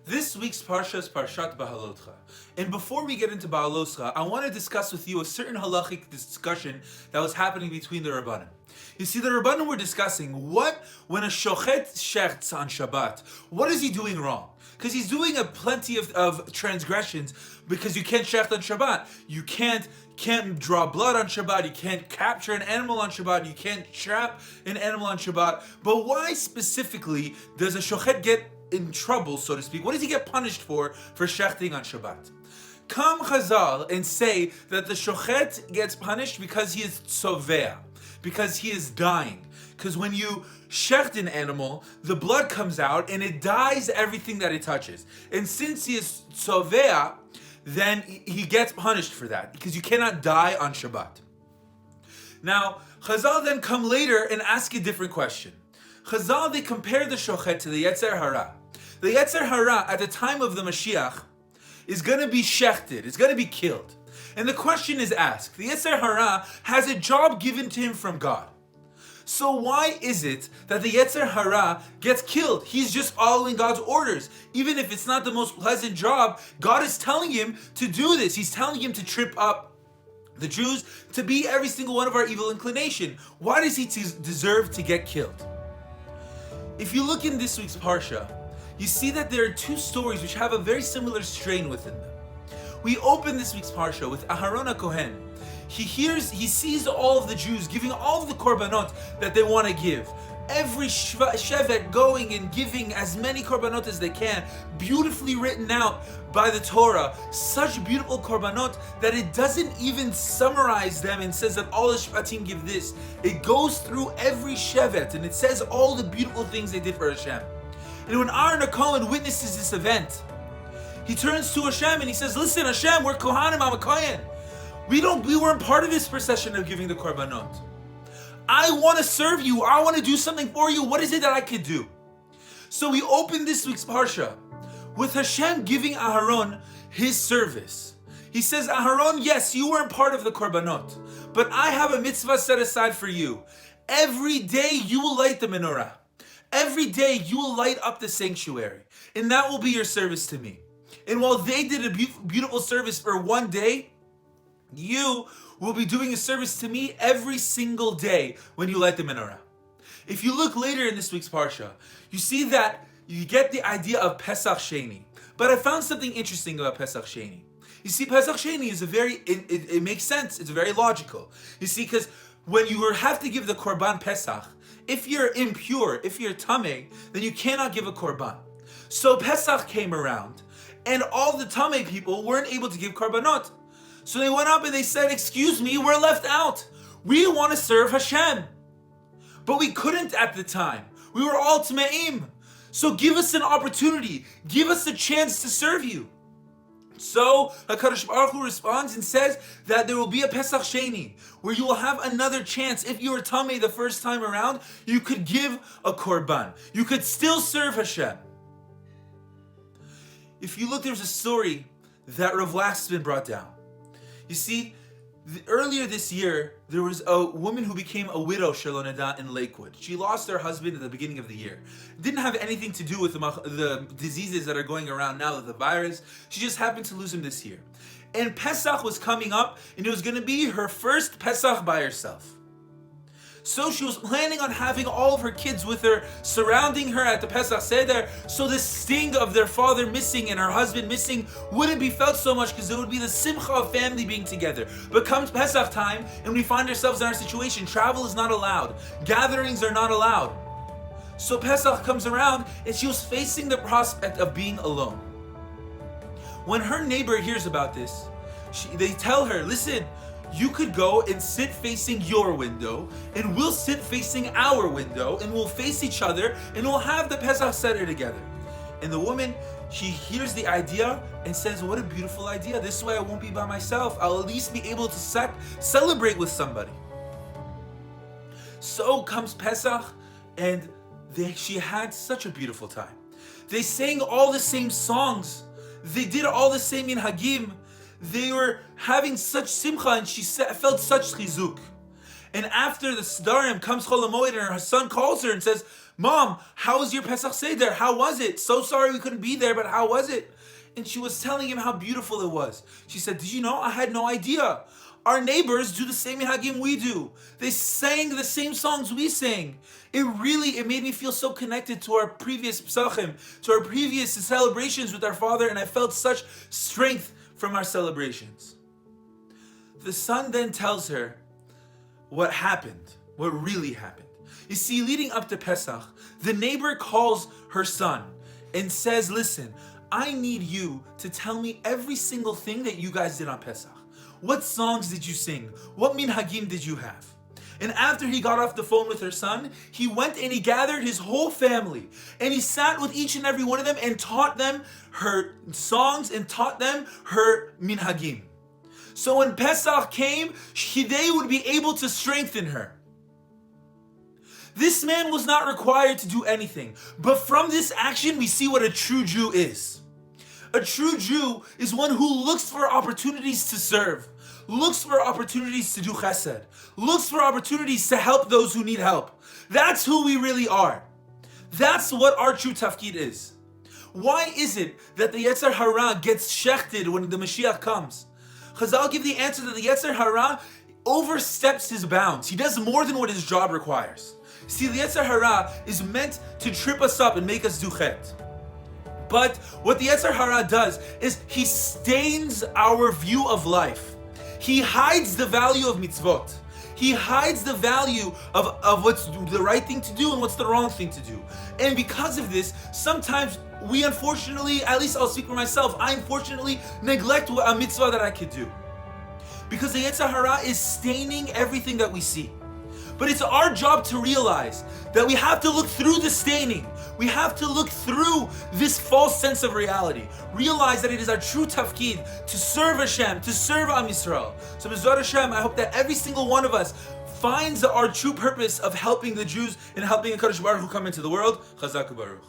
This week's Parsha is Parshat Beha'alotecha. And before we get into Beha'alotecha, I want to discuss with you a certain halachic discussion that was happening between the Rabbanim. You see, the Rabbanim were discussing when a shochet shechts on Shabbat, what is he doing wrong? Because he's doing plenty of transgressions, because you can't shecht on Shabbat. You can't draw blood on Shabbat, you can't capture an animal on Shabbat, you can't trap an animal on Shabbat. But why specifically does a shochet get in trouble, so to speak? What does he get punished for shechting on Shabbat? Come Chazal and say that the shochet gets punished because he is tzovea, because he is dying. Because when you shecht an animal, the blood comes out and it dyes everything that it touches. And since he is tzovea, then he gets punished for that, because you cannot die on Shabbat. Now, Chazal then come later and ask a different question. Chazal, they compare the shochet to the Yetzer Hara. The Yetzer Hara, at the time of the Mashiach, is going to be shechted, is going to be killed. And the question is asked, the Yetzer Hara has a job given to him from God. So why is it that the Yetzer Hara gets killed? He's just following God's orders. Even if it's not the most pleasant job, God is telling him to do this. He's telling him to trip up the Jews, to be every single one of our evil inclination. Why does he deserve to get killed? If you look in this week's Parsha, you see that there are two stories which have a very similar strain within them. We open this week's Parsha with Aharon HaKohen. He sees all of the Jews giving all of the korbanot that they want to give. Every shevet going and giving as many korbanot as they can, beautifully written out by the Torah. Such beautiful korbanot that it doesn't even summarize them and says that all the shvatim give this. It goes through every shevet and it says all the beautiful things they did for Hashem. And when Aharon HaKohen witnesses this event, he turns to Hashem and he says, "Listen, Hashem, we're Kohanim, I'm a Kohen. We weren't part of this procession of giving the korbanot. I want to serve you. I want to do something for you. What is it that I could do?" So we open this week's Parsha with Hashem giving Aharon his service. He says, "Aharon, yes, you weren't part of the korbanot, but I have a mitzvah set aside for you. Every day you will light the menorah. Every day you will light up the sanctuary, and that will be your service to me. And while they did a beautiful service for one day, you will be doing a service to me every single day when you light the menorah." If you look later in this week's Parsha, you see that you get the idea of Pesach Sheni. But I found something interesting about Pesach Sheni. You see, Pesach Sheni is it makes sense. It's very logical. You see, because when you have to give the Korban Pesach, if you're impure, if you're tameh, then you cannot give a Korban. So Pesach came around, and all the tameh people weren't able to give Korbanot. So they went up and they said, "Excuse me, we're left out. We want to serve Hashem. But we couldn't at the time. We were all Tme'im. So give us an opportunity. Give us a chance to serve you." So HaKadosh Baruch Hu responds and says that there will be a Pesach Sheni, where you will have another chance. If you were Tameh the first time around, you could give a Korban. You could still serve Hashem. If you look, there's a story that Rav Laxman brought down. You see, earlier this year, there was a woman who became a widow, Shalom Nada, in Lakewood. She lost her husband at the beginning of the year. It didn't have anything to do with the diseases that are going around now, the virus. She just happened to lose him this year. And Pesach was coming up, and it was going to be her first Pesach by herself. So she was planning on having all of her kids with her, surrounding her at the Pesach Seder, so the sting of their father missing and her husband missing wouldn't be felt so much, because it would be the simcha of family being together. But comes Pesach time, and we find ourselves in our situation. Travel is not allowed. Gatherings are not allowed. So Pesach comes around, and she was facing the prospect of being alone. When her neighbor hears about this, they tell her, "Listen, you could go and sit facing your window, and we'll sit facing our window, and we'll face each other, and we'll have the Pesach Seder together." And the woman, she hears the idea and says, "What a beautiful idea. This way I won't be by myself. I'll at least be able to celebrate with somebody." So comes Pesach, and she had such a beautiful time. They sang all the same songs. They did all the same minhagim. They were having such simcha, and she felt such chizuk. And after the Sdarim comes Chol HaMoed and her son calls her and says, Mom, how was your Pesach Seder? How was it? So sorry we couldn't be there, but how was it? And she was telling him how beautiful it was. She said, did you know? I had no idea. Our neighbors do the same minhagim we do. They sang the same songs we sang. It made me feel so connected to our previous Pesachim, to our previous celebrations with our father, and I felt such strength from our celebrations. The son then tells her what happened, what really happened. You see, leading up to Pesach, the neighbor calls her son and says, listen, I need you to tell me every single thing that you guys did on Pesach. What songs did you sing? What minhagim did you have? And after he got off the phone with her son, he went and he gathered his whole family. And he sat with each and every one of them and taught them her songs and taught them her minhagim. So when Pesach came, they would be able to strengthen her. This man was not required to do anything. But from this action, we see what a true Jew is. A true Jew is one who looks for opportunities to serve, looks for opportunities to do chesed, looks for opportunities to help those who need help. That's who we really are. That's what our true tafkid is. Why is it that the Yetzer Hara gets shechted when the Mashiach comes? Chazal give the answer that the Yetzer Hara oversteps his bounds. He does more than what his job requires. See, the Yetzer Hara is meant to trip us up and make us do chet. But what the Yetzer Hara does is he stains our view of life. He hides the value of mitzvot. He hides the value of what's the right thing to do and what's the wrong thing to do. And because of this, sometimes we unfortunately, at least I'll speak for myself, I unfortunately neglect a mitzvah that I could do. Because the Yetzer Hara is staining everything that we see. But it's our job to realize that we have to look through the staining. We have to look through this false sense of reality. Realize that it is our true tafkid to serve Hashem, to serve Am Yisrael. So B'ezrat Hashem, I hope that every single one of us finds our true purpose of helping the Jews and helping the Kadosh Baruch Hu come into the world. Chazak u'baruch.